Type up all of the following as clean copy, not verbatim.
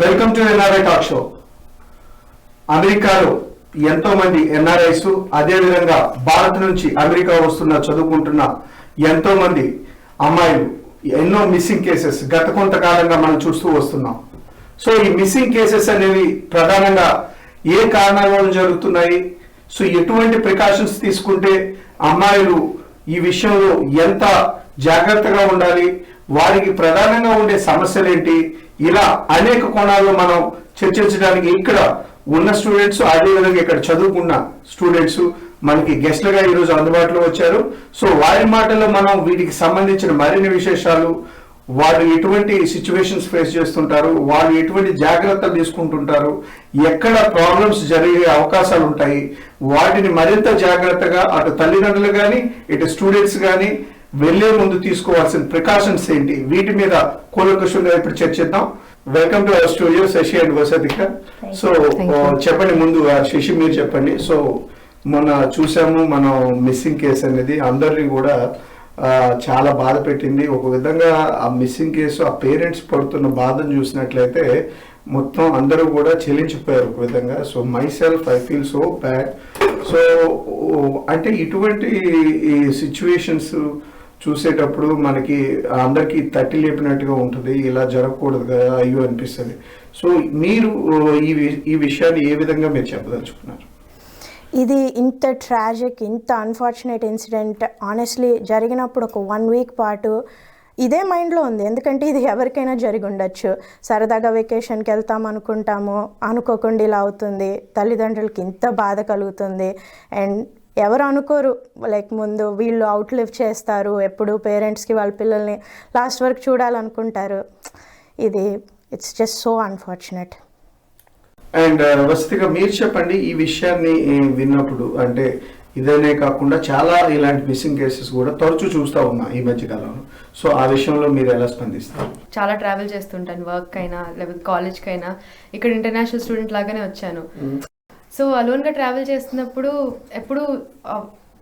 Welcome to NRI talk show. అమెరికాలో ఎంతో మంది ఎన్ఆర్ఐస్, అదేవిధంగా భారత్ నుంచి అమెరికా వస్తున్న చదువుకుంటున్న ఎంతో మంది అమ్మాయిలు, ఎన్నో మిస్సింగ్ కేసెస్ గత కొంతకాలంగా మనం చూస్తూ వస్తున్నాం. సో ఈ మిస్సింగ్ కేసెస్ అనేవి ప్రధానంగా ఏ కారణాల వల్ల జరుగుతున్నాయి, సో ఎటువంటి ప్రికాషన్స్ తీసుకుంటే అమ్మాయిలు ఈ విషయంలో ఎంత జాగ్రత్తగా ఉండాలి, వారికి ప్రధానంగా ఉండే సమస్యలు ఏంటి, ఇలా అనేక కోణాల్లో మనం చర్చించడానికి ఇక్కడ ఉన్న స్టూడెంట్స్, అదేవిధంగా ఇక్కడ చదువుకున్న స్టూడెంట్స్ మనకి గెస్ట్లుగా ఈరోజు అందుబాటులో వచ్చారు. సో వారి మాటల్లో మనం వీటికి సంబంధించిన మరిన్ని విశేషాలు, వాళ్ళు ఎటువంటి సిచ్యువేషన్స్ ఫేస్ చేస్తుంటారు, వాళ్ళు ఎటువంటి జాగ్రత్తలు తీసుకుంటుంటారు, ఎక్కడ ప్రాబ్లమ్స్ జరిగే అవకాశాలు ఉంటాయి, వాటిని మరింత జాగ్రత్తగా అటు తల్లిదండ్రులు కానీ ఇటు స్టూడెంట్స్ కానీ వెళ్లే ముందు తీసుకోవాల్సిన ప్రికాషన్స్ ఏంటి, వీటి మీద కూలంకషంగా ఇప్పుడు చర్చిద్దాం. Welcome to our studio Shashi and Vasatika. So చెప్పండి, ముందు శశి మీరు చెప్పండి. సో మొన్న చూసాము మనం మిస్సింగ్ కేసు అనేది అందరినీ కూడా చాలా బాధ పెట్టింది. ఒక విధంగా ఆ మిస్సింగ్ కేసు, ఆ పేరెంట్స్ పడుతున్న బాధను చూసినట్లయితే మొత్తం అందరూ కూడా చెల్లించిపోయారు ఒక విధంగా. So my self I feel so bad. So అంటే ఇటువంటి సిచ్యువేషన్స్ చూసేటప్పుడు మనకి అందరికీ తట్టి లేపినట్టుగా ఉంటుంది, ఇలా జరగకూడదు కదా, అయ్యో అనిపిస్తుంది. సో మీరు ఈ విషయాన్ని ఏ విధంగా మీరు చెప్పదలుచుకున్నారు? ఇది ఇంత ట్రాజిక్, ఇంత అన్ఫార్చునేట్ ఇన్సిడెంట్ ఆనెస్ట్లీ జరిగినప్పుడు ఒక 1 వీక్ పాటు ఇదే మైండ్లో ఉంది. ఎందుకంటే ఇది ఎవరికైనా జరిగి ఉండొచ్చు. సరదాగా వెకేషన్కి వెళ్తాం అనుకుంటాము, అనుకోకుండా ఇలా అవుతుంది, తల్లిదండ్రులకి ఇంత బాధ కలుగుతుంది. అండ్ ఎవరు అనుకోరు, లైక్ ముందు వీళ్ళు అవుట్లివ్ చేస్తారు, ఎప్పుడు పేరెంట్స్కి వాళ్ళ పిల్లల్ని లాస్ట్ వరకు చూడాలనుకుంటారు. ఇది it's just so unfortunate. And వసతిగా మీరు చెప్పండి, ఈ విషయాన్ని విన్నప్పుడు, అంటే ఇదనే కాకుండా చాలా ఇలాంటి మిస్సింగ్ కేసెస్ కూడా తరచూ చూస్తూ ఉన్నా ఈ మధ్యకాలంలో. సో ఆ విషయంలో మీరు ఎలా స్పందిస్తారు? చాలా ట్రావెల్ చేస్తుంటాను, వర్క్ అయినా లేకపోతే కాలేజ్కి అయినా. ఇక్కడ ఇంటర్నేషనల్ స్టూడెంట్ లాగానే వచ్చాను. సో అలోన్గా ట్రావెల్ చేస్తున్నప్పుడు ఎప్పుడు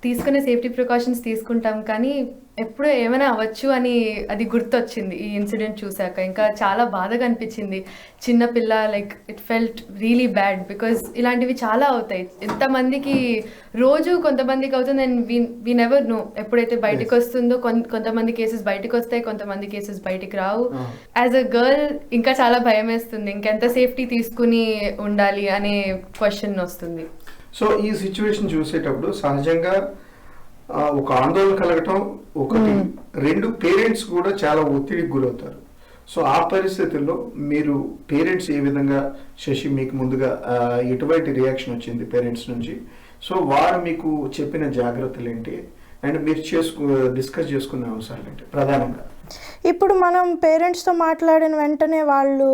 తీసుకునే సేఫ్టీ ప్రికాషన్స్ తీసుకుంటాం, కానీ ఎప్పుడు ఏమైనా అవ్వచ్చు అని అది గుర్తొచ్చింది ఈ ఇన్సిడెంట్ చూశాక. ఇంకా చాలా బాధగా అనిపించింది. చిన్నపిల్ల, like it felt really bad because ఇలాంటివి చాలా అవుతాయి ఎంతమందికి రోజు, కొంతమందికి అవుతుంది. అండ్ వీ నెవర్ నో ఎప్పుడైతే బయటకు వస్తుందో. కొంతమంది కేసెస్ బయటకు వస్తాయి, కొంతమంది కేసెస్ బయటికి రావు. యాజ్ అ గర్ల్ ఇంకా చాలా భయం వేస్తుంది, ఇంకెంత సేఫ్టీ తీసుకుని ఉండాలి అనే క్వశ్చన్ వస్తుంది. సో ఈ సిచ్యువేషన్ చూసేటప్పుడు సహజంగా ఒక ఆందోళన కలగటం ఒకటి, రెండు పేరెంట్స్ కూడా చాలా ఒత్తిడికి గురవుతారు. సో ఆ పరిస్థితుల్లో మీరు పేరెంట్స్ ఏ విధంగా, శశి మీకు ముందుగా ఎటువంటి రియాక్షన్ వచ్చింది పేరెంట్స్ నుంచి? సో వారు మీకు చెప్పిన జాగ్రత్తలు ఏంటి, అండ్ మీరు డిస్కస్ చేసుకునే అంశాలు ఏంటి ప్రధానంగా? ఇప్పుడు మనం పేరెంట్స్తో మాట్లాడిన వెంటనే వాళ్ళు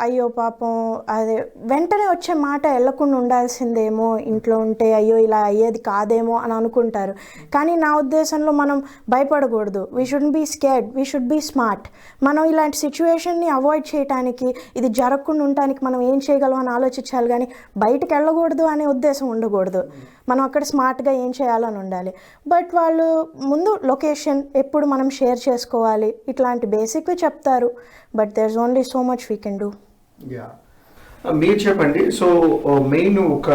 అయ్యో పాపం, అదే వెంటనే వచ్చే మాట వెళ్ళకుండా ఉండాల్సిందేమో, ఇంట్లో ఉంటే అయ్యో ఇలా అయ్యేది కాదేమో అని అనుకుంటారు. కానీ నా ఉద్దేశంలో మనం భయపడకూడదు. We should be scared, we should be smart. మనం ఇలాంటి సిచ్యువేషన్ని అవాయిడ్ చేయడానికి, ఇది జరగకుండా ఉండటానికి మనం ఏం చేయగలం అని ఆలోచించాలి, కానీ బయటకు వెళ్ళకూడదు అనే ఉద్దేశం ఉండకూడదు. మనం అక్కడ స్మార్ట్గా ఏం చేయాలని ఉండాలి. బట్ వాళ్ళు ముందు లొకేషన్ ఎప్పుడు మనం షేర్ చేసుకోవాలి, ఇట్లాంటి బేసిక్వి చెప్తారు. But there is only so much we can do. Ya, మీరు చెప్పండి. సో మెయిన్ ఒక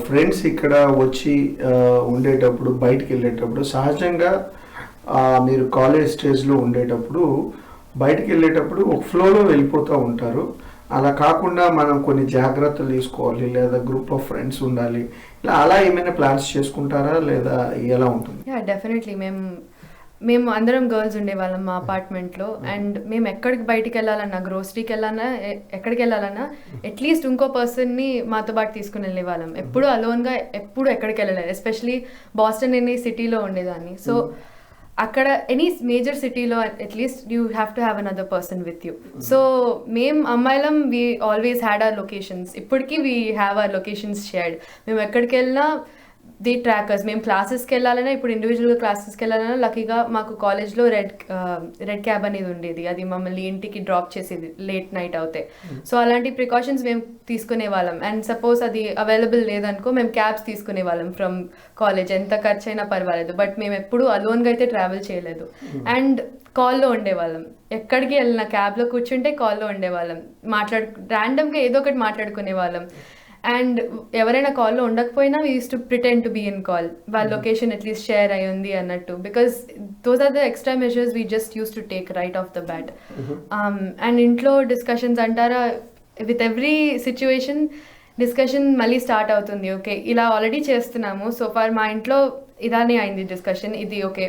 ఫ్రెండ్స్ ఇక్కడ వచ్చి ఉండేటప్పుడు, బయటికి వెళ్ళేటప్పుడు సహజంగా మీరు కాలేజ్ స్టేజ్లో ఉండేటప్పుడు బయటికి వెళ్ళేటప్పుడు ఒక ఫ్లోలో వెళ్ళిపోతూ ఉంటారు. అలా కాకుండా మనం కొన్ని జాగ్రత్తలు తీసుకోవాలి, లేదా గ్రూప్ ఆఫ్ ఫ్రెండ్స్ ఉండాలి, ఇలా అలా ఏమైనా ప్లాన్స్ చేసుకుంటారా, లేదా ఎలా ఉంటుంది? Yeah, definitely. మేము అందరం గర్ల్స్ ఉండేవాళ్ళం మా అపార్ట్మెంట్లో. అండ్ మేము ఎక్కడికి బయటికి వెళ్ళాలన్నా, గ్రోసరీకి వెళ్ళాలన్నా, ఎక్కడికి వెళ్ళాలన్నా అట్లీస్ట్ ఇంకో పర్సన్ని మాతో పాటు తీసుకుని వెళ్ళేవాళ్ళం. ఎప్పుడు అలోన్గా ఎప్పుడు ఎక్కడికి వెళ్ళలేదు. ఎస్పెషలీ బాస్టన్ అనే సిటీలో ఉండేదాన్ని. సో అక్కడ ఎనీ మేజర్ సిటీలో at least you have to have another person with you. So మేము అమ్మాయిలం, we always had our locations. ఇప్పటికీ we have our locations shared. మేము ఎక్కడికి వెళ్ళినా ది ట్రాకర్స్. మేము క్లాసెస్కి వెళ్ళాలన్నా, ఇప్పుడు ఇండివిజువల్గా క్లాసెస్కి వెళ్ళాలన్నా లక్కీగా మాకు కాలేజ్లో రెడ్ క్యాబ్ అనేది ఉండేది. అది మమ్మల్ని ఇంటికి డ్రాప్ చేసేది లేట్ నైట్ అవుతే. సో అలాంటి ప్రికాషన్స్ మేము తీసుకునే వాళ్ళం. అండ్ సపోజ్ అది అవైలబుల్ లేదనుకో మేము క్యాబ్స్ తీసుకునే వాళ్ళం ఫ్రమ్ కాలేజ్. ఎంత ఖర్చు అయినా పర్వాలేదు, బట్ మేము ఎప్పుడూ అలోన్గా అయితే ట్రావెల్ చేయలేదు. అండ్ కాల్లో ఉండేవాళ్ళం. ఎక్కడికి వెళ్ళినా క్యాబ్లో కూర్చుంటే కాల్లో ఉండేవాళ్ళం. ర్యాండమ్గా ఏదో ఒకటి మాట్లాడుకునే వాళ్ళం. అండ్ ఎవరైనా కాల్లో ఉండకపోయినా we use to pretend to be in call. వాళ్ళ లొకేషన్ అట్లీస్ట్ షేర్ అయ్యింది అన్నట్టు. Because those are the extra measures we just use to take right off the bat. And ఇంట్లో డిస్కషన్స్ అంటారా, విత్ ఎవ్రీ సిచ్యువేషన్ డిస్కషన్ మళ్ళీ start అవుతుంది. Okay ఇలా already చేస్తున్నాము, so far మా ఇంట్లో ఇలానే అయింది డిస్కషన్. ఇది ఓకే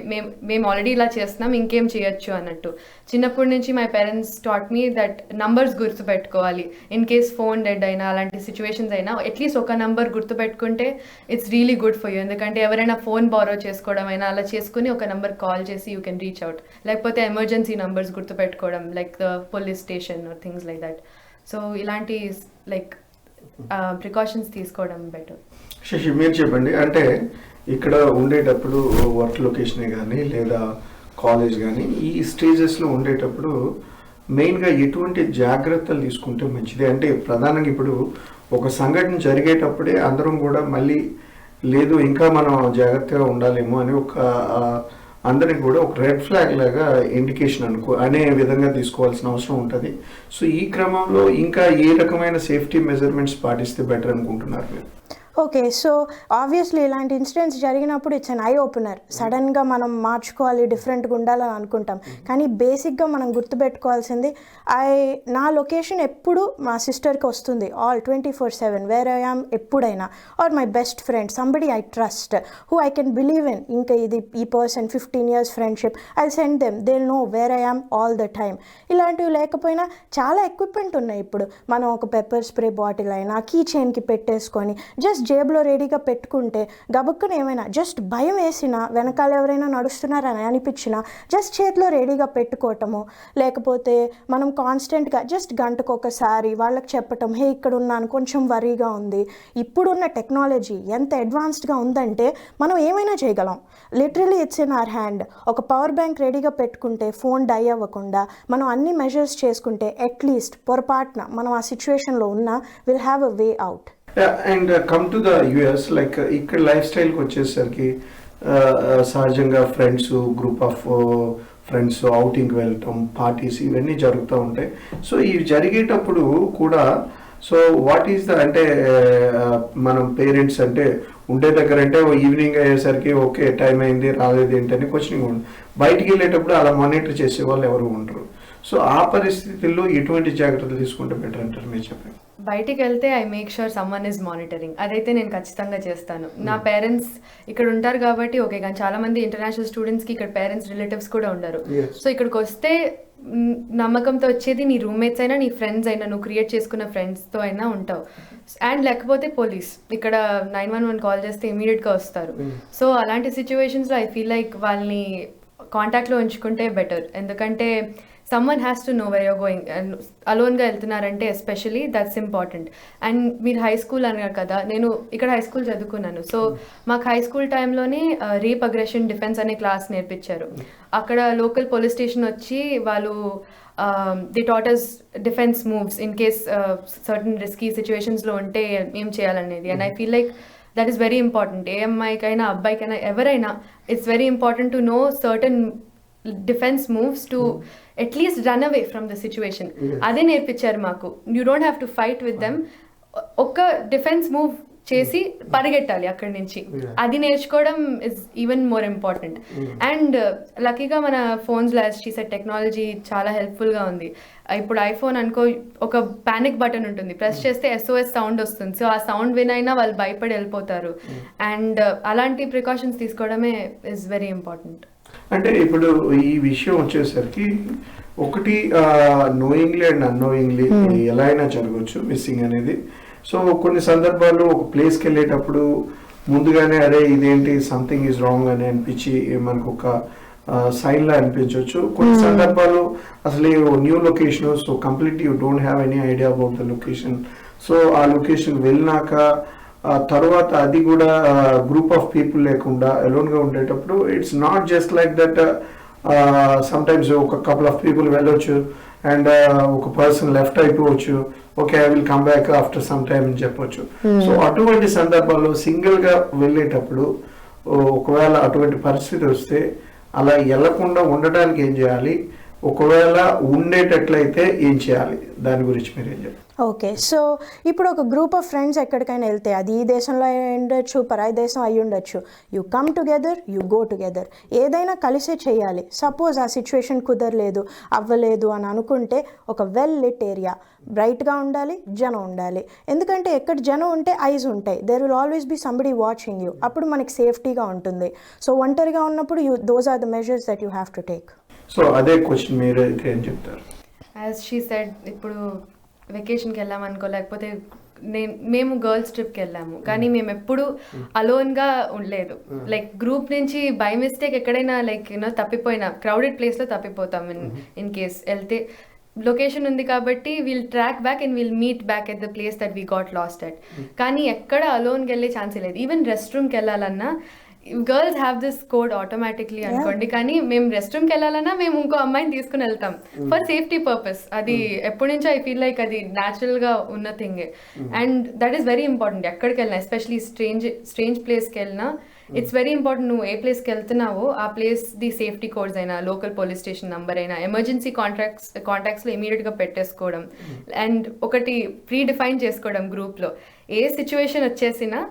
మేము ఆల్రెడీ ఇలా చేస్తున్నాం, ఇంకేం చేయొచ్చు అన్నట్టు. చిన్నప్పటి నుంచి my parents taught me that numbers గుర్తుపెట్టుకోవాలి. ఇన్ కేస్ ఫోన్ డెడ్ అయినా అలాంటి సిచ్యువేషన్స్ అయినా అట్లీస్ట్ ఒక నంబర్ గుర్తుపెట్టుకుంటే it's really good for you. ఎందుకంటే ఎవరైనా ఫోన్ బారో చేసుకోవడం అయినా అలా చేసుకుని ఒక నంబర్ కాల్ చేసి యూ కెన్ రీచ్ అవుట్. లేకపోతే ఎమర్జెన్సీ నంబర్స్ గుర్తుపెట్టుకోవడం, like the police station or things like that. So ఇలాంటి లైక్ ప్రికాషన్స్ తీసుకోవడం బెటర్. శశి మీరు చెప్పండి, అంటే ఇక్కడ ఉండేటప్పుడు వర్క్ లొకేషనే కానీ లేదా కాలేజ్ కానీ ఈ స్టేజెస్లో ఉండేటప్పుడు మెయిన్గా ఎటువంటి జాగ్రత్తలు తీసుకుంటే మంచిది? అంటే ప్రధానంగా ఇప్పుడు ఒక సంఘటన జరిగేటప్పుడే అందరం కూడా మళ్ళీ లేదు ఇంకా మనం జాగ్రత్తగా ఉండాలేమో అని ఒక అందరికి కూడా ఒక రెడ్ ఫ్లాగ్ లాగా ఇండికేషన్ అనే విధంగా తీసుకోవాల్సిన అవసరం ఉంటుంది. సో ఈ క్రమంలో ఇంకా ఏ రకమైన సేఫ్టీ మెజర్మెంట్స్ పాటిస్తే బెటర్ అనుకుంటున్నారు మీరు? ఓకే, సో ఆబ్వియస్లీ ఇలాంటి ఇన్సిడెంట్స్ జరిగినప్పుడు ఇట్స్ అన్ ఐ ఓపెనర్. సడన్గా మనం మార్చుకోవాలి, డిఫరెంట్గా ఉండాలని అనుకుంటాం. కానీ బేసిక్గా మనం గుర్తుపెట్టుకోవాల్సింది నా లొకేషన్ ఎప్పుడు మా సిస్టర్కి వస్తుంది ఆల్ 24/7 వేర్ ఐ యామ్ ఎప్పుడైనా. Or my best friend, somebody I trust, who I can believe in. ఇంకా ఈ person 15 years friendship, I send them, they know where I am all the time. ఇలాంటివి లేకపోయినా చాలా ఎక్విప్మెంట్ ఉన్నాయి ఇప్పుడు. మనం ఒక పెప్పర్ స్ప్రే బాటిల్ అయినా కీ చైన్కి పెట్టేసుకొని జస్ట్ జేబులో రెడీగా పెట్టుకుంటే గబుక్కున ఏమైనా జస్ట్ భయం వేసినా, వెనకాల ఎవరైనా నడుస్తున్నారని అనిపించినా జస్ట్ చేతిలో రెడీగా పెట్టుకోవటము. లేకపోతే మనం కాన్స్టెంట్గా జస్ట్ గంటకు ఒకసారి వాళ్ళకి చెప్పటం, హే ఇక్కడ ఉన్నాను, కొంచెం వరీగా ఉంది. ఇప్పుడున్న టెక్నాలజీ ఎంత అడ్వాన్స్డ్గా ఉందంటే మనం ఏమైనా చేయగలం. Literally it's in our hand. ఒక పవర్ బ్యాంక్ రెడీగా పెట్టుకుంటే ఫోన్ డై అవ్వకుండా మనం అన్ని మెజర్స్ చేసుకుంటే అట్లీస్ట్ పొరపాటున మనం ఆ సిచ్యువేషన్లో ఉన్నా will have a way out. And come to the US, like ఇక్కడ లైఫ్ స్టైల్కి వచ్చేసరికి సహజంగా ఫ్రెండ్స్, గ్రూప్ ఆఫ్ ఫ్రెండ్స్ అవుటింగ్కి వెళ్ళటం, పార్టీస్ ఇవన్నీ జరుగుతూ ఉంటాయి. సో ఇవి జరిగేటప్పుడు కూడా సో వాట్ ఈస్ ద అంటే మనం పేరెంట్స్ అంటే ఉండే దగ్గర అంటే ఈవినింగ్ అయ్యేసరికి ఓకే టైం అయింది రాలేదు ఏంటని క్వశ్చనింగ్ ఉంటుంది. బయటికి వెళ్ళేటప్పుడు అలా మానిటర్ చేసే వాళ్ళు ఎవరు ఉండరు. సో ఆ పరిస్థితుల్లో ఎటువంటి జాగ్రత్తలు తీసుకుంటే బెటర్ అంటారు మీరు చెప్పండి? బయటికి వెళ్తే I make sure someone is monitoring. అదైతే నేను ఖచ్చితంగా చేస్తాను. నా పేరెంట్స్ ఇక్కడ ఉంటారు కాబట్టి ఓకే, కానీ చాలా మంది ఇంటర్నేషనల్ స్టూడెంట్స్కి ఇక్కడ పేరెంట్స్ రిలేటివ్స్ కూడా ఉండరు. సో ఇక్కడికి వస్తే నమ్మకంతో వచ్చేది నీ రూమ్మేట్స్ అయినా, నీ ఫ్రెండ్స్ అయినా, నువ్వు క్రియేట్ చేసుకున్న ఫ్రెండ్స్తో అయినా ఉంటావు. అండ్ లేకపోతే పోలీస్, ఇక్కడ 911 కాల్ చేస్తే ఇమీడియట్గా వస్తారు. సో అలాంటి సిచ్యువేషన్స్లో ఐ ఫీల్ లైక్ వాళ్ళని కాంటాక్ట్లో ఉంచుకుంటే బెటర్. ఎందుకంటే someone has to know where you're going. And alone గా వెళ్తున్నారంటే ఎస్పెషలీ దట్స్ ఇంపార్టెంట్. అండ్ మీరు హై స్కూల్ అన్నారు కదా, నేను ఇక్కడ హై స్కూల్ చదువుకున్నాను. సో మాకు హై స్కూల్ టైంలోనే రేప్ అగ్రెషన్ డిఫెన్స్ అనే క్లాస్ నేర్పించారు. అక్కడ లోకల్ పోలీస్ స్టేషన్ వచ్చి వాళ్ళు they taught us defence moves in case certain risky సిచ్యువేషన్స్లో ఉంటే ఏం చేయాలనేది. And I feel like that is very important. ఏ అమ్మాయికైనా అబ్బాయికైనా ఎవరైనా it's very important to know certain defence moves to at least run away from the situation. అదే నేర్పించారు మాకు. You don't have to fight with them. ఒక్క డిఫెన్స్ మూవ్ చేసి పరిగెట్టాలి అక్కడి నుంచి. అది నేర్చుకోవడం is even more important. And లక్కీగా మన ఫోన్స్లో టెక్నాలజీ చాలా హెల్ప్ఫుల్గా ఉంది. ఇప్పుడు ఐఫోన్ అనుకో, ఒక పానిక్ బటన్ ఉంటుంది, ప్రెస్ చేస్తే SOS సౌండ్ వస్తుంది. సో ఆ సౌండ్ వినైనా వాళ్ళు భయపడి వెళ్ళిపోతారు. అండ్ అలాంటి ప్రికాషన్స్ తీసుకోవడమే ఇస్ వెరీ ఇంపార్టెంట్. అంటే ఇప్పుడు ఈ విషయం వచ్చేసరికి ఒకటి నోయింగ్లీ అండ్ అన్నోయింగ్లీ ఎలా అయినా జరగవచ్చు మిస్సింగ్ అనేది. సో కొన్ని సందర్భాల్లో ఒక ప్లేస్కి వెళ్ళేటప్పుడు ముందుగానే అరే ఇదేంటి సంథింగ్ ఈజ్ రాంగ్ అని అనిపించి మనకు ఒక సైన్లా అనిపించవచ్చు. కొన్ని సందర్భాల్లో అసలు new location, so complete you don't have any idea about the location. So ఆ లొకేషన్ వెళ్ళినాక ఆ తర్వాత అది కూడా గ్రూప్ ఆఫ్ పీపుల్ లేకుండా అలోన్గా ఉండేటప్పుడు it's not just like that. Sometimes ఒక కపుల్ ఆఫ్ పీపుల్ వెళ్ళొచ్చు అండ్ ఒక పర్సన్ లెఫ్ట్ అయిపోవచ్చు, okay I will come back after some time అని చెప్పొచ్చు. సో అటువంటి సందర్భాల్లో సింగిల్గా వెళ్ళేటప్పుడు ఒకవేళ అటువంటి పరిస్థితి వస్తే అలా వెళ్లకుండా ఉండడానికి ఏం చేయాలి, ఒకవేళ ఉండేటట్లయితే ఏం చేయాలి, దాని గురించి మీరు ఏం చెప్పారు? ఓకే, సో ఇప్పుడు ఒక గ్రూప్ ఆఫ్ ఫ్రెండ్స్ ఎక్కడికైనా వెళ్తే అది ఈ దేశంలో అయి ఉండొచ్చు, పరాయి దేశం అయి ఉండొచ్చు, you come together, you go together, ఏదైనా కలిసే చేయాలి. సపోజ్ ఆ సిచ్యువేషన్ కుదరలేదు, అవ్వలేదు అని అనుకుంటే ఒక వెల్ లిట్ ఏరియా, బ్రైట్గా ఉండాలి, జనం ఉండాలి. ఎందుకంటే ఎక్కడ జనం ఉంటే ఐస్ ఉంటాయి, there will always be somebody watching you, అప్పుడు మనకి సేఫ్టీగా ఉంటుంది. సో ఒంటరిగా ఉన్నప్పుడు those are the measures that you have to take. So అదే క్వశ్చన్ మీరు అయితే ఏం చెప్తారు? యాజ్ షీ సెడ్, ఇప్పుడు వెకేషన్కి వెళ్ళామనుకో, లేకపోతే మేము గర్ల్స్ ట్రిప్కి వెళ్ళాము, కానీ మేము ఎప్పుడు అలోన్గా ఉండలేదు. లైక్ గ్రూప్ నుంచి బై మిస్టేక్ ఎక్కడైనా లైక్ తప్పిపోయినా క్రౌడెడ్ ప్లేస్లో తప్పిపోతాం. ఇన్ కేస్ వెళ్తే లొకేషన్ ఉంది కాబట్టి will track back and will meet back at the place that we got last at. కానీ ఎక్కడ అలోన్కి వెళ్ళే ఛాన్సే లేదు. ఈవెన్ రెస్ట్ రూమ్కి వెళ్ళాలన్నా girls have this code automatically అనుకోండి, కానీ మేము రెస్ట్ రూమ్కి వెళ్ళాలన్నా మేము ఇంకో అమ్మాయిని తీసుకుని వెళ్తాం ఫర్ సేఫ్టీ పర్పస్. అది ఎప్పటి నుంచో ఐ ఫీల్ లైక్ అది న్యాచురల్గా ఉన్న థింగే. And that is very important. ఎక్కడికి వెళ్ళినా, ఎస్పెషలీ స్ట్రేంజ్ ప్లేస్కి వెళ్ళినా, ఇట్స్ వెరీ ఇంపార్టెంట్. నువ్వు ఏ ప్లేస్కి వెళ్తున్నావో ఆ ప్లేస్ ది సేఫ్టీ కోడ్స్ అయినా, లోకల్ పోలీస్ స్టేషన్ నంబర్ అయినా, ఎమర్జెన్సీ కాంటాక్ట్స్లో ఇమీడియట్గా పెట్టేసుకోవడం, అండ్ ఒకటి ప్రీ డిఫైన్ చేసుకోవడం గ్రూప్లో. ఏ సిచ్యువేషన్ వచ్చేసినా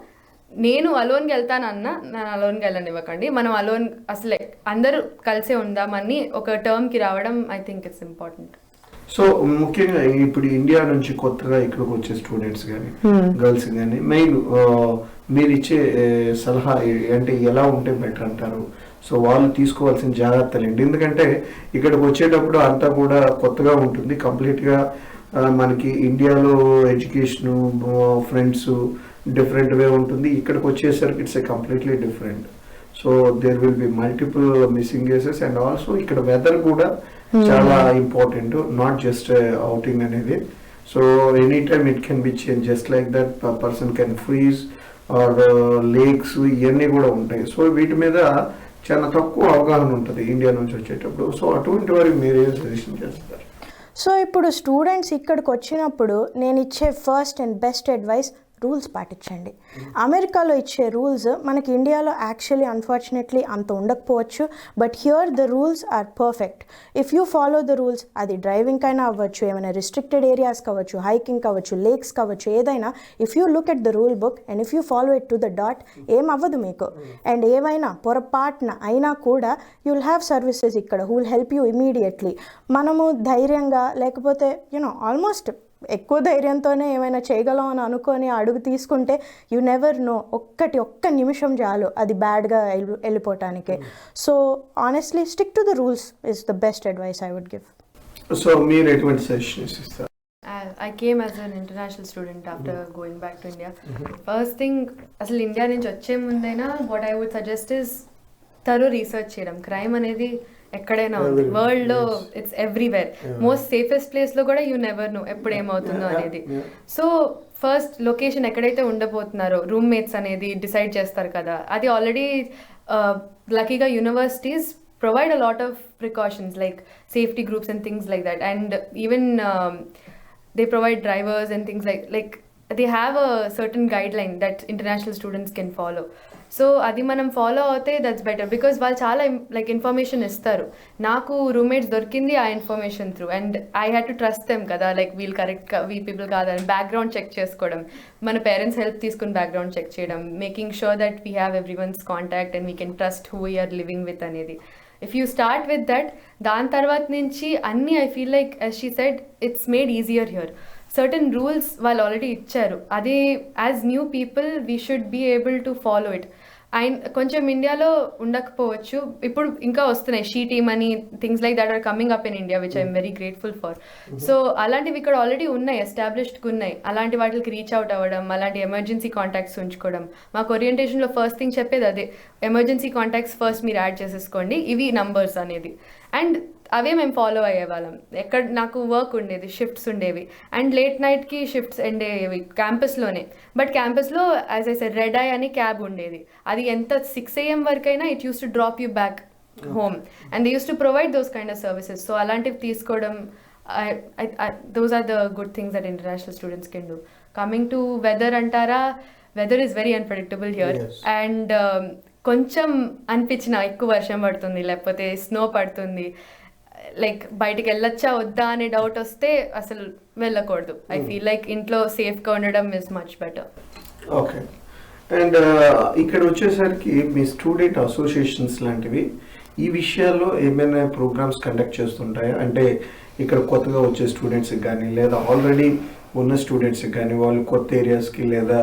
నేను అలోన్కి వెళ్తానన్నా నేను అలోన్కి వెళ్ళనివ్వకండి, మనం అలోన్ అసలే అందరూ కలిసే ఉందామని ఒక టర్మ్కి రావడం I think it's important. So ముఖ్యంగా ఇప్పుడు ఇండియా నుంచి కొత్తగా ఇక్కడికి వచ్చే స్టూడెంట్స్ కానీ గర్ల్స్ కానీ మెయిన్ మీరు ఇచ్చే సలహా అంటే ఎలా ఉంటే బెటర్ అంటారు? సో వాళ్ళు తీసుకోవాల్సిన జాగ్రత్తలు ఏంటి? ఎందుకంటే ఇక్కడికి వచ్చేటప్పుడు అంతా కూడా కొత్తగా ఉంటుంది, కంప్లీట్గా మనకి ఇండియాలో ఎడ్యుకేషను, ఫ్రెండ్స్ డిఫరెంట్ వే ఉంటుంది. ఇక్కడికి వచ్చేసరికి it's a completely different. So there will be multiple missing cases and also ఇక్కడ వెదర్ కూడా చాలా ఇంపార్టెంట్, నాట్ జస్ట్ అవుటింగ్ అనేది. So any time it can be change, just like that person can freeze or lakes, ఇవన్నీ కూడా ఉంటాయి. So వీటి మీద చాలా తక్కువ అవగాహన ఉంటుంది ఇండియా నుంచి వచ్చేటప్పుడు. సో అటువంటి వారికి మీరు ఏం సజెషన్ చేస్తారు? సో ఇప్పుడు స్టూడెంట్స్ ఇక్కడికి వచ్చినప్పుడు నేను ఇచ్చే first and best advice, rules పాటించండి. అమెరికాలో ఇచ్చే రూల్స్ మనకి ఇండియాలో యాక్చువల్లీ అన్ఫార్చునేట్లీ అంత ఉండకపోవచ్చు, but here the rules are perfect. If you follow the rules, అది డ్రైవింగ్ అయినా అవ్వచ్చు, ఏమైనా రిస్ట్రిక్టెడ్ ఏరియాస్ కావచ్చు, హైకింగ్ కావచ్చు, లేక్స్ కావచ్చు, ఏదైనా if you look at the rule book and if you follow it to the dot, ఏం అవ్వదు మీకు. అండ్ ఏవైనా పొరపాటున అయినా కూడా యూ విల్ హ్యావ్ సర్వీసెస్ ఇక్కడ who will help you immediately. మనము ధైర్యంగా లేకపోతే ఆల్మోస్ట్ ఎక్కువ ధైర్యంతోనే ఏమైనా చేయగలం అని అనుకొని అడుగు తీసుకుంటే యూ నెవర్ నో, ఒక్క నిమిషం చాలు అది బ్యాడ్గా వెళ్ళిపోవటానికి. So honestly stick to the rules is the best advice I would give. So మీరు ఎటువంటి సజెషన్స్ ఇస్తారు? I came as an international student after going back to India. First thing, అసలు ఇండియా నుంచి వచ్చే ముందైనా what I would suggest is thorough research చేయడం. Crime అనేది ఎక్కడైనా ఉంది, వరల్డ్ లో it's everywhere. Most safest place లో కూడా యూ నెవర్ నో ఎప్పుడు ఏమవుతుందో అనేది. సో ఫస్ట్ లొకేషన్ ఎక్కడైతే ఉండబోతున్నారో రూమ్మేట్స్ అనేది డిసైడ్ చేస్తారు కదా, అది ఆల్రెడీ లక్కీగా universities provide a lot of precautions like safety groups and things like that, and even they provide drivers and things like they have a certain guideline that international students can follow. So అది మనం follow అవుతే that's better, because వాళ్ళు చాలా like information ఇస్తారు. నాకు roommates దొరికింది ఆ information through, and I had to trust them కదా, లైక్ వీళ్ళు కరెక్ట్గా వీల్ పీపుల్ కాదని బ్యాక్గ్రౌండ్ చెక్ చేసుకోవడం, మన పేరెంట్స్ హెల్ప్ తీసుకుని బ్యాక్గ్రౌండ్ చెక్ చేయడం, making sure that we have every one's contact and we can trust who we're living with అనేది. If you start with that, దాని తర్వాత నుంచి అన్నీ I feel like as she said it's made easier here. Certain rules వాళ్ళు already ఇచ్చారు, అది as new people we should be able to follow it. And కొంచెం ఇండియాలో ఉండకపోవచ్చు, ఇప్పుడు ఇంకా వస్తున్నాయి షీ టీమ్ అని, things like that are coming up in India which I'm very grateful for. So అలాంటివి ఇక్కడ ఆల్రెడీ ఉన్నాయి, ఎస్టాబ్లిష్డ్గా ఉన్నాయి. అలాంటి వాటికి రీచ్ అవుట్ అవ్వడం, అలాంటి ఎమర్జెన్సీ కాంటాక్ట్స్ ఉంచుకోవడం. మాకు ఓరియంటేషన్లో ఫస్ట్ థింగ్ చెప్పేది అదే, ఎమర్జెన్సీ కాంటాక్ట్స్ ఫస్ట్ మీరు యాడ్ చేసేసుకోండి, ఇవి నంబర్స్ అనేది. అండ్ అవే మేము ఫాలో అయ్యేవాళ్ళం. ఎక్కడ నాకు వర్క్ ఉండేది, షిఫ్ట్స్ ఉండేవి, అండ్ లేట్ నైట్కి షిఫ్ట్స్ ఎండ్ అయ్యేవి క్యాంపస్లోనే. బట్ క్యాంపస్లో as I said red I అని క్యాబ్ ఉండేది. అది ఎంత 6 AM వరకైనా it use to drop you back home, and they use to provide those kind of services. So అలాంటివి తీసుకోవడం, those are the good things that international students can do. Coming to weather antara, weather is very unpredictable here. Yes. And కొంచెం అనిపించిన ఎక్కువ వర్షం పడుతుంది లేకపోతే snow పడుతుంది, like బయటికి వెళ్ళొచ్చా వద్దా అనే డౌట్ వస్తే అసలు వెళ్ళకూడదు. ఐ ఫీల్ లైక్ ఇంట్లో సేఫ్గా ఉండడం is much better. Okay. And ఇక్కడ వచ్చేసరికి మీ స్టూడెంట్ అసోసియేషన్స్ లాంటివి ఈ విషయాల్లో ఏమైనా ప్రోగ్రామ్స్ కండక్ట్ చేస్తుంటాయా? అంటే ఇక్కడ కొత్తగా వచ్చే స్టూడెంట్స్కి కానీ లేదా ఆల్రెడీ ఉన్న స్టూడెంట్స్కి కానీ వాళ్ళు కొత్త ఏరియాస్కి లేదా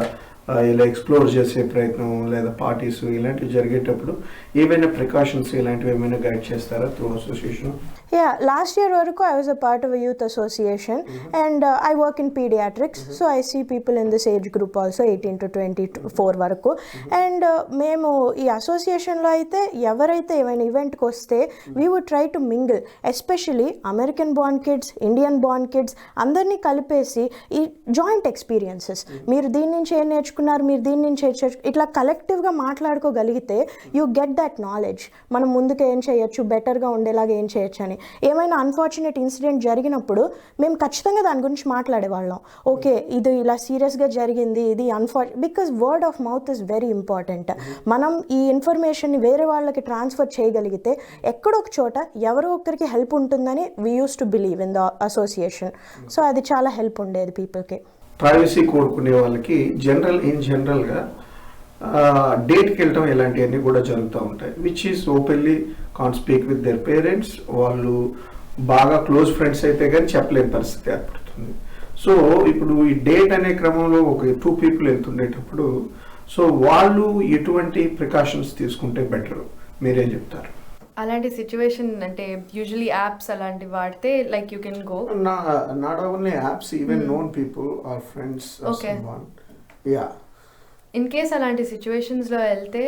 ఇలా ఎక్స్ప్లోర్ చేసే ప్రయత్నం లేదా పార్టీస్ ఇలాంటివి జరిగేటప్పుడు ఏమైనా ప్రికాషన్స్ ఇలాంటివి ఏమైనా గైడ్ చేస్తారా through association? Yeah, last year Varuko I was a part of a youth association, and I work in pediatrics, so I see people in this age group also 18 to 24 వరకు. And మేము ఈ అసోసియేషన్లో అయితే ఎవరైతే ఏమైనా ఈవెంట్కి వస్తే we would try to mingle, especially American born kids, Indian born kids అందరినీ కలిపేసి ఈ జాయింట్ ఎక్స్పీరియన్సెస్, మీరు దీని నుంచి ఏం నేర్చుకున్నారు, మీరు దీని నుంచి ఇట్లా కలెక్టివ్గా మాట్లాడుకోగలిగితే యూ గెట్ దట్ నాలెడ్జ్. మనం ముందుకు ఏం చేయొచ్చు, బెటర్గా ఉండేలాగా ఏం చేయొచ్చు అని. ఏమైనా అన్ఫార్చునేట్ ఇన్సిడెంట్ జరిగినప్పుడు మేము ఖచ్చితంగా దాని గురించి మాట్లాడేవాళ్ళం. ఓకే, ఇది ఇలా సీరియస్గా జరిగింది, ఇది because word of mouth is very important. మనం ఈ ఇన్ఫర్మేషన్ని వేరే వాళ్ళకి ట్రాన్స్ఫర్ చేయగలిగితే ఎక్కడో ఒక చోట ఎవరో ఒకరికి హెల్ప్ ఉంటుందని we use to believe in the association. So అది చాలా హెల్ప్ ఉండేది పీపుల్కి. ప్రైవసీ కోరుకునే వాళ్ళకి జనరల్గా డేట్కి వెళ్ళటం ఇలాంటివన్నీ కూడా జరుగుతూ ఉంటాయి, which is openly can speak with their parents. వాళ్ళు బాగా క్లోజ్ ఫ్రెండ్స్ అయితే కానీ చెప్పలేని పరిస్థితి ఏర్పడుతుంది. సో ఇప్పుడు ఈ డేట్ అనే క్రమంలో ఒక 2 people వెళ్తుండేటప్పుడు సో వాళ్ళు ఎటువంటి ప్రికాషన్స్ తీసుకుంటే బెటర్, మీరేం చెప్తారు? అలాంటి సిచ్యువేషన్ అంటే యూజువలీ యాప్స్ అలాంటివి వాడితే like you can go, not only apps, even known people or friends. Okay. Ya, in case అలాంటి సిచ్యువేషన్స్లో వెళ్తే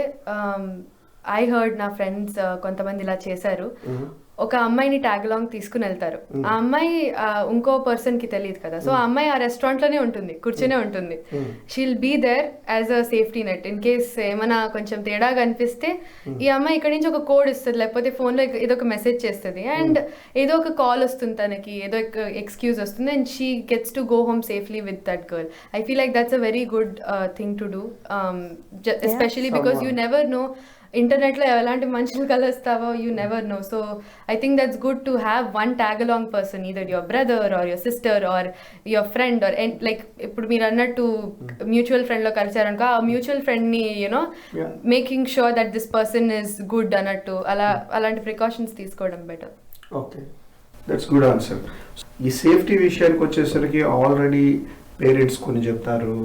ఐ హర్డ్ నా ఫ్రెండ్స్ కొంతమంది ఇలా చేశారు. ఒక అమ్మాయిని ట్యాగ్ అలాంగ్ తీసుకుని వెళ్తారు. ఆ అమ్మాయి ఇంకో పర్సన్ కి తెలియదు కదా, సో ఆ అమ్మాయి ఆ రెస్టారెంట్ లోనే ఉంటుంది, కూర్చునే ఉంటుంది. She'll be there as a safety net. In case ఏమైనా కొంచెం తేడాగా అనిపిస్తే ఈ అమ్మాయి ఇక్కడ నుంచి ఒక కోడ్ ఇస్తుంది, లేకపోతే ఫోన్ లో ఏదో ఒక మెసేజ్ చేస్తుంది, అండ్ ఏదో ఒక కాల్ వస్తుంది తనకి, ఏదో ఒక ఎక్స్క్యూజ్ వస్తుంది, and she gets to go home safely with that girl. I feel like that's a very good thing to do, especially because you never know ఇంటర్నెట్లో ఎలాంటి మనుషులు కలుస్తావో, you never know. So I think that's good to have one tag along person, either your brother or your sister or your friend or like ఇప్పుడు మీరు అన్నట్టు mutual ఫ్రెండ్లో కలిసారనుకో, ఆ మ్యూచువల్ ఫ్రెండ్ని you know making sure that this person is good అన్నట్టు అలాంటి ప్రికాషన్స్ తీసుకోవడం better. Okay, that's good answer. ఈ సేఫ్టీ విషయానికి వచ్చేసరికి ఆల్రెడీ పేరెంట్స్ కొన్ని చెప్తారు,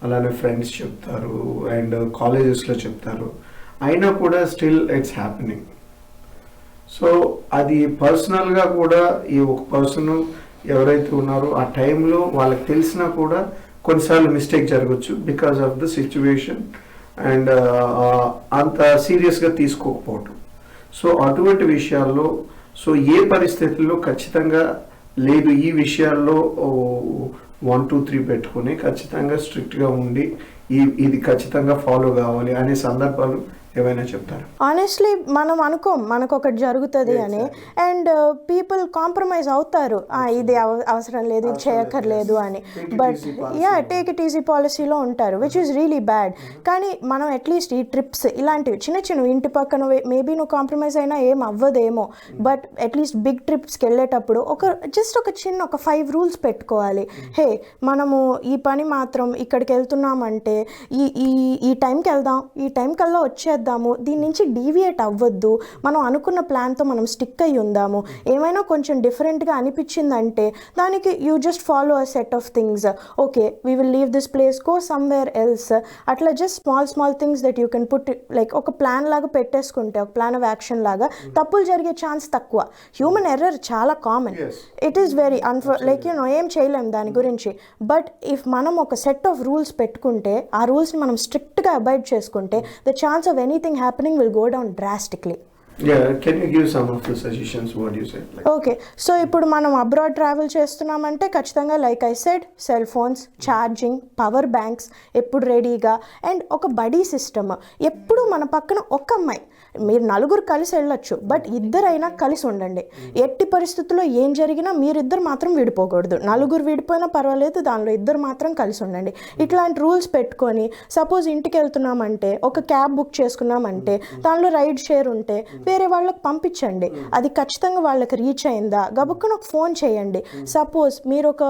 అలానే ఫ్రెండ్స్ చెప్తారు, అండ్ కాలేజెస్లో చెప్తారు, అయినా కూడా స్టిల్ ఇట్స్ హ్యాపెనింగ్. సో అది పర్సనల్గా కూడా ఈ ఒక పర్సన్ ఎవరైతే ఉన్నారో ఆ టైంలో వాళ్ళకి తెలిసినా కూడా కొన్నిసార్లు మిస్టేక్ జరగచ్చు because of the situation, and అంత సీరియస్గా తీసుకోకపోవటం. సో అటువంటి విషయాల్లో సో ఏ పరిస్థితుల్లో ఖచ్చితంగా లేదు, ఈ విషయాల్లో 1, 2, 3 పెట్టుకుని ఖచ్చితంగా స్ట్రిక్ట్గా ఉండి ఇది ఖచ్చితంగా ఫాలో కావాలి అనే సందర్భాలు ఏమైనా చెప్తారు? ఆనెస్ట్లీ మనం అనుకోం మనకు ఒకటి జరుగుతుంది అని, అండ్ పీపుల్ కాంప్రమైజ్ అవుతారు, ఇది అవసరం లేదు, ఇది చేయక్కర్లేదు అని. బట్ టేక్ ఇట్ ఈజీ పాలసీలో ఉంటారు, విచ్ ఈస్ రియలీ బ్యాడ్. కానీ మనం అట్లీస్ట్ ఈ ట్రిప్స్ ఇలాంటివి చిన్న ఇంటి పక్కన మేబీ నువ్వు కాంప్రమైజ్ అయినా ఏం అవ్వదేమో, బట్ అట్లీస్ట్ బిగ్ ట్రిప్స్కి వెళ్ళేటప్పుడు ఒక 5 రూల్స్ పెట్టుకోవాలి. హే, మనము ఈ పని మాత్రం ఇక్కడికి వెళ్తున్నామంటే ఈ టైంకి వెళ్దాం, ఈ టైం కల్లా వచ్చేద్దాము, దీని నుంచి డీవియేట్ అవ్వద్దు, మనం అనుకున్న ప్లాన్తో మనం స్టిక్ అయ్యి ఉందాము. ఏమైనా కొంచెం డిఫరెంట్గా అనిపించిందంటే దానికి you just follow a set of things. Okay, we will leave this place, go somewhere else. అట్లా just small things that you can put, like ఒక ప్లాన్ లాగా పెట్టేసుకుంటే, ఒక ప్లాన్ ఆఫ్ యాక్షన్ లాగా తప్పులు జరిగే ఛాన్స్ తక్కువ. హ్యూమన్ ఎర్రర్ చాలా common, it is very like ఏం చేయలేం దాని గురించి. బట్ ఇఫ్ మనం ఒక సెట్ ఆఫ్ రూల్స్ పెట్టుకుంటే, ఆ రూల్స్ని మనం స్ట్రిక్ట్గా అబాయిడ్ చేసుకుంటే, the chance of anything happening will go down drastically. Yeah, can you give some of the suggestions what you said? Like, okay, so ఇప్పుడు మనం అబ్రాడ్ ట్రావెల్ చేస్తున్నామంటే ఖచ్చితంగా like I said cell phones, charging, power banks ఎప్పుడు రెడీగా, and ఒక body system. ఎప్పుడు మన పక్కన ఒక అమ్మాయి, మీరు నలుగురు కలిసి వెళ్ళొచ్చు, బట్ ఇద్దరైనా కలిసి ఉండండి. ఎట్టి పరిస్థితుల్లో ఏం జరిగినా మీరిద్దరు మాత్రం విడిపోకూడదు. నలుగురు విడిపోయినా పర్వాలేదు, దానిలో ఇద్దరు మాత్రం కలిసి ఉండండి. ఇట్లాంటి రూల్స్ పెట్టుకొని, సపోజ్ ఇంటికి వెళ్తున్నామంటే ఒక క్యాబ్ బుక్ చేసుకున్నామంటే దానిలో రైడ్ షేర్ ఉంటే వేరే వాళ్ళకి పంపించండి. అది ఖచ్చితంగా వాళ్ళకి రీచ్ అయిందా గబుక్కున ఒక ఫోన్ చేయండి. సపోజ్ మీరు ఒక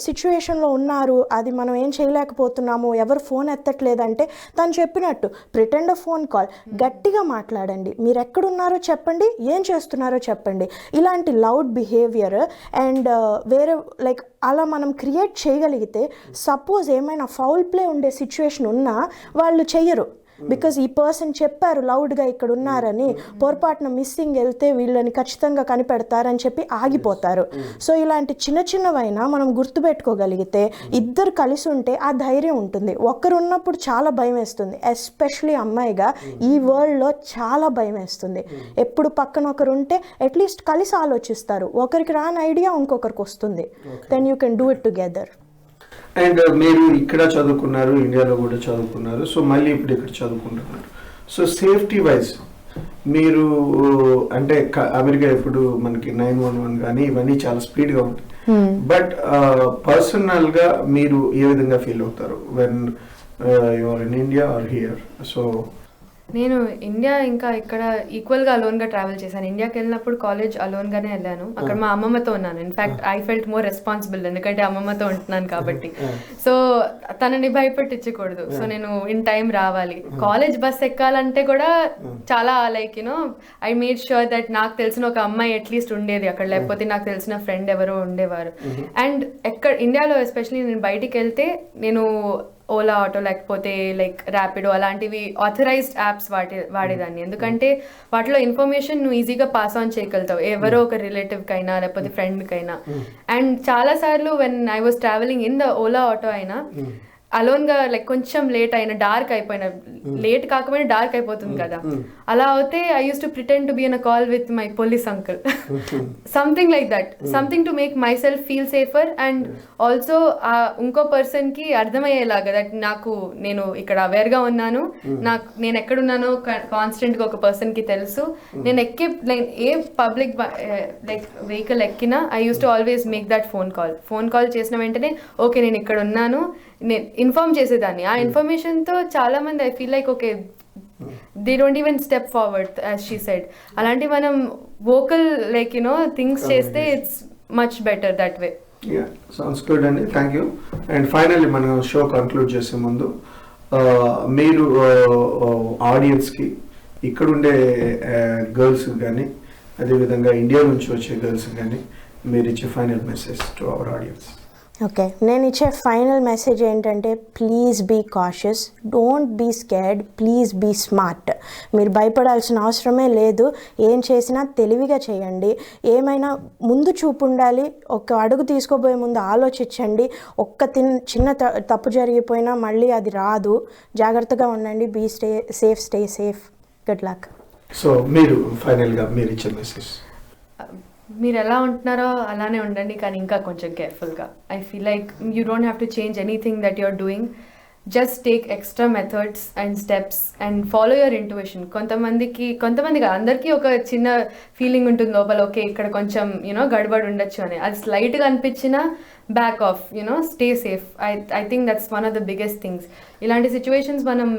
సిచ్యువేషన్లో ఉన్నారు, అది మనం ఏం చేయలేకపోతున్నాము, ఎవరు ఫోన్ ఎత్తట్లేదంటే తను చెప్పినట్టు ప్రిటెండ్ ఫోన్ కాల్, గట్టిగా మాట్లాడండి. మీరు ఎక్కడున్నారో చెప్పండి, ఏం చేస్తున్నారో చెప్పండి. ఇలాంటి లౌడ్ బిహేవియర్ అండ్ వేరే లైక్ అలా మనం క్రియేట్ చేయగలిగితే సపోజ్ ఏమైనా ఫౌల్ ప్లే ఉండే సిచ్యువేషన్ ఉన్నా వాళ్ళు చెయ్యరు. బికాజ్ ఈ పర్సన్ చెప్పారు లౌడ్గా ఇక్కడ ఉన్నారని, పొరపాటున మిస్సింగ్ వెళ్తే వీళ్ళని ఖచ్చితంగా కనిపెడతారని చెప్పి ఆగిపోతారు. సో ఇలాంటి చిన్న చిన్నవైనా మనం గుర్తుపెట్టుకోగలిగితే, ఇద్దరు కలిసి ఉంటే ఆ ధైర్యం ఉంటుంది. ఒక్కరు ఉన్నప్పుడు చాలా భయం వేస్తుంది, ఎస్పెషలీ అమ్మాయిగా ఈ వరల్డ్లో చాలా భయం వేస్తుంది. ఎప్పుడు పక్కన ఒకరు ఉంటే అట్లీస్ట్ కలిసి ఆలోచిస్తారు, ఒకరికి రాని ఐడియా ఇంకొకరికి వస్తుంది, then you can do it together. And మీరు ఇక్కడ చదువుకున్నారు, ఇండియాలో కూడా చదువుకున్నారు, సో మళ్ళీ ఇప్పుడు ఇక్కడ చదువుకుంటున్నారు. సో సేఫ్టీ వైజ్ మీరు అంటే అమెరికా ఇప్పుడు మనకి 911 కానీ ఇవన్నీ చాలా స్పీడ్గా ఉంటాయి, బట్ పర్సనల్గా మీరు ఏ విధంగా ఫీల్ అవుతారు when you are in India or here? So నేను ఇండియా ఇంకా ఇక్కడ ఈక్వల్గా అలోన్గా ట్రావెల్ చేశాను. ఇండియాకి వెళ్ళినప్పుడు కాలేజ్ అలోన్గానే వెళ్ళాను. అక్కడ మా అమ్మమ్మతో ఉన్నాను. In fact I felt more responsible, ఎందుకంటే అమ్మమ్మతో ఉంటున్నాను కాబట్టి. సో తనని భయపెట్టించకూడదు. సో నేను ఇన్ టైం రావాలి. కాలేజ్ బస్ ఎక్కాలంటే కూడా చాలా like you know I made sure that నాకు తెలిసిన ఒక అమ్మాయి అట్లీస్ట్ ఉండేది అక్కడ, లేకపోతే నాకు తెలిసిన ఫ్రెండ్ ఎవరో ఉండేవారు. అండ్ ఎక్కడ ఇండియాలో ఎస్పెషలీ నేను బయటికి వెళ్తే నేను ఓలా ఆటో లేకపోతే లైక్ ర్యాపిడో అలాంటివి ఆథరైజ్డ్ యాప్స్ వాడేదాన్ని. ఎందుకంటే వాటిలో ఇన్ఫర్మేషన్ నువ్వు ఈజీగా పాస్ ఆన్ చేయగలుగుతావు, ఎవరో ఒక రిలేటివ్కైనా లేకపోతే ఫ్రెండ్కైనా. అండ్ చాలాసార్లు when I was travelling in the Ola auto అయినా అలోన్గా లైక్ కొంచెం లేట్ అయినా, డార్క్ అయిపోయినా, లేట్ కాకపోయినా డార్క్ అయిపోతుంది కదా, అలా అయితే I use to pretend to be in a call with my police uncle, something like that, something to make my self feel safer. And also ఇంకో పర్సన్కి అర్థమయ్యేలాగా దట్ నేను ఇక్కడ అవేర్గా ఉన్నాను, నేను ఎక్కడున్నానో కాన్స్టెంట్గా ఒక పర్సన్కి తెలుసు. నేను ఏ పబ్లిక్ లైక్ వెహికల్ ఎక్కినా I use to always make that phone call చేసిన వెంటనే ఓకే నేను ఇక్కడ ఉన్నాను నేను ఇన్ఫార్మ్ చేసేదాన్ని. ఆ ఇన్ఫర్మేషన్తో చాలా మంది I feel like okay they don't even step forward as she said. అలాంటి మనం వోకల్ లైక్ యునో థింగ్స్ చేస్తే it's much better that way. Sounds good అండి, థ్యాంక్ యూ. అండ్ ఫైనల్లీ మనం షో కంక్లూడ్ చేసే ముందు మీరు ఆడియన్స్కి ఇక్కడుండే గర్ల్స్ కానీ అదేవిధంగా ఇండియా నుంచి వచ్చే గర్ల్స్ కానీ మీరు ఇచ్చే final message to our audience. Okay, నేను ఇచ్చే ఫైనల్ మెసేజ్ ఏంటంటే please be cautious, don't be scared, please be smart. మీరు భయపడాల్సిన అవసరమే లేదు. ఏం చేసినా తెలివిగా చేయండి. ఏమైనా ముందు చూపు ఉండాలి. ఒక అడుగు తీసుకోబోయే ముందు ఆలోచించండి. చిన్న తప్పు జరిగిపోయినా మళ్ళీ అది రాదు. జాగ్రత్తగా ఉండండి. Be stay safe. Good luck. So మీరు ఫైనల్గా మీరు ఇచ్చే మెసేజ్? మీరు ఎలా ఉంటున్నారో అలానే ఉండండి, కానీ ఇంకా కొంచెం కేర్ఫుల్గా. I feel like you don't have to change anything that you're doing. Just take extra methods and steps and follow your intuition. కొంతమందికి అందరికీ ఒక చిన్న ఫీలింగ్ ఉంటుంది లోపల, ఓకే ఇక్కడ కొంచెం యూనో గడబడి ఉండొచ్చు అని. అది స్లైట్గా అనిపించినా back off, you know stay safe. I think that's one of the biggest things. ఇలాంటి సిచ్యువేషన్స్ మనం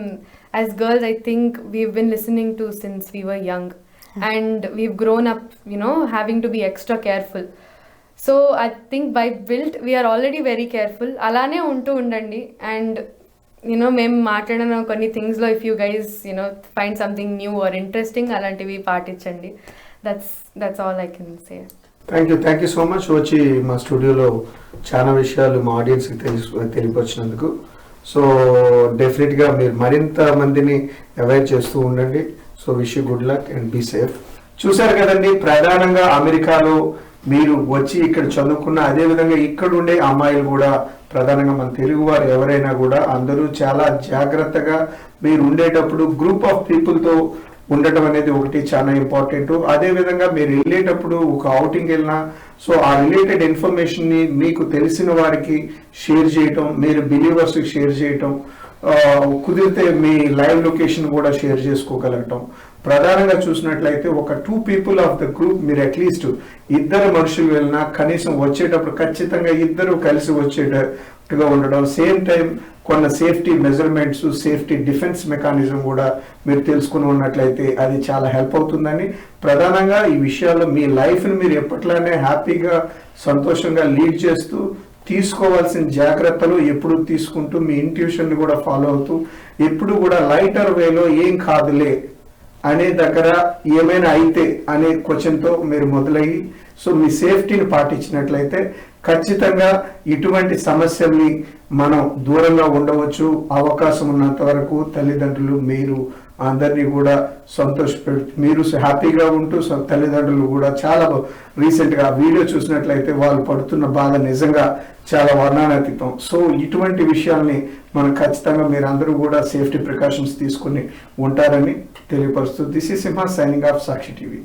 as girls I think we've been listening to since we were young. And we've grown up, you know, having to be extra careful. So I think by built we are already very careful. Alane untu undandi. And you know, mem maatladana konni things lo if you guys, you know, find something new or interesting alantivi paatichandi. That's all I can say. Thank you so much. వచ్చి మా స్టూడియోలో చాలా విషయాలు మా ఆడియన్స్కి తెలియపరిచినందుకు. So డెఫినెట్గా మీరు మరింత మందిని అవాయిడ్ చేస్తూ ఉండండి. So wish you good luck and be safe. చూశారు కదండి, ప్రధానంగా అమెరికాలో మీరు వచ్చి ఇక్కడ చదువుకున్న అదేవిధంగా ఇక్కడ ఉండే అమ్మాయిలు కూడా, ప్రధానంగా మన తెలుగు వారు ఎవరైనా కూడా అందరూ చాలా జాగ్రత్తగా మీరు ఉండేటప్పుడు గ్రూప్ ఆఫ్ పీపుల్తో ఉండటం అనేది ఒకటి చాలా ఇంపార్టెంట్. అదేవిధంగా మీరు వెళ్ళేటప్పుడు ఒక అవుటింగ్ వెళ్ళినా సో ఆ రిలేటెడ్ ఇన్ఫర్మేషన్ని మీకు తెలిసిన వారికి షేర్ చేయటం, మీరు బిలీవర్స్కి షేర్ చేయటం, కుదిరితే మీ లైవ్ లొకేషన్ కూడా షేర్ చేసుకోగలగటం. ప్రధానంగా చూసినట్లయితే ఒక 2 people ఆఫ్ ద గ్రూప్ మీరు అట్లీస్ట్ 2 మనుషులు వెళ్ళినా కనీసం వచ్చేటప్పుడు ఖచ్చితంగా 2 కలిసి వచ్చేటట్టుగా ఉండడం. సేమ్ టైం కొన్ని safety measurements, safety defence mechanism కూడా మీరు తెలుసుకుని ఉన్నట్లయితే అది చాలా హెల్ప్ అవుతుందని, ప్రధానంగా ఈ విషయాల్లో మీ లైఫ్ని మీరు ఎప్పట్లానే హ్యాపీగా సంతోషంగా లీడ్ చేస్తూ తీసుకోవాల్సిన జాగ్రత్తలు ఎప్పుడు తీసుకుంటూ మీ ఇంట్యూషన్ని కూడా ఫాలో అవుతూ ఎప్పుడు కూడా లైటర్ వేలో ఏం కాదులే అనే దగ్గర ఏమైనా అయితే అనే క్వశ్చన్తో మీరు మొదలయ్యి సో మీ సేఫ్టీని పాటించినట్లయితే ఖచ్చితంగా ఇటువంటి సమస్యల్ని మనం దూరంగా ఉండవచ్చు. అవకాశం ఉన్నంత వరకు తల్లిదండ్రులు మీరు అందరినీ కూడా మీరు హ్యాపీగా ఉంటూ తల్లిదండ్రులు కూడా చాలా రీసెంట్గా వీడియో చూసినట్లయితే వాళ్ళు పడుతున్న బాధ నిజంగా చాలా వర్ణనాతీతం. సో ఇటువంటి విషయాల్ని మనం ఖచ్చితంగా మీరు అందరూ కూడా సేఫ్టీ ప్రికాషన్స్ తీసుకుని ఉంటారని తెలియపరుస్తూ this is Simha signing off Sakshi TV.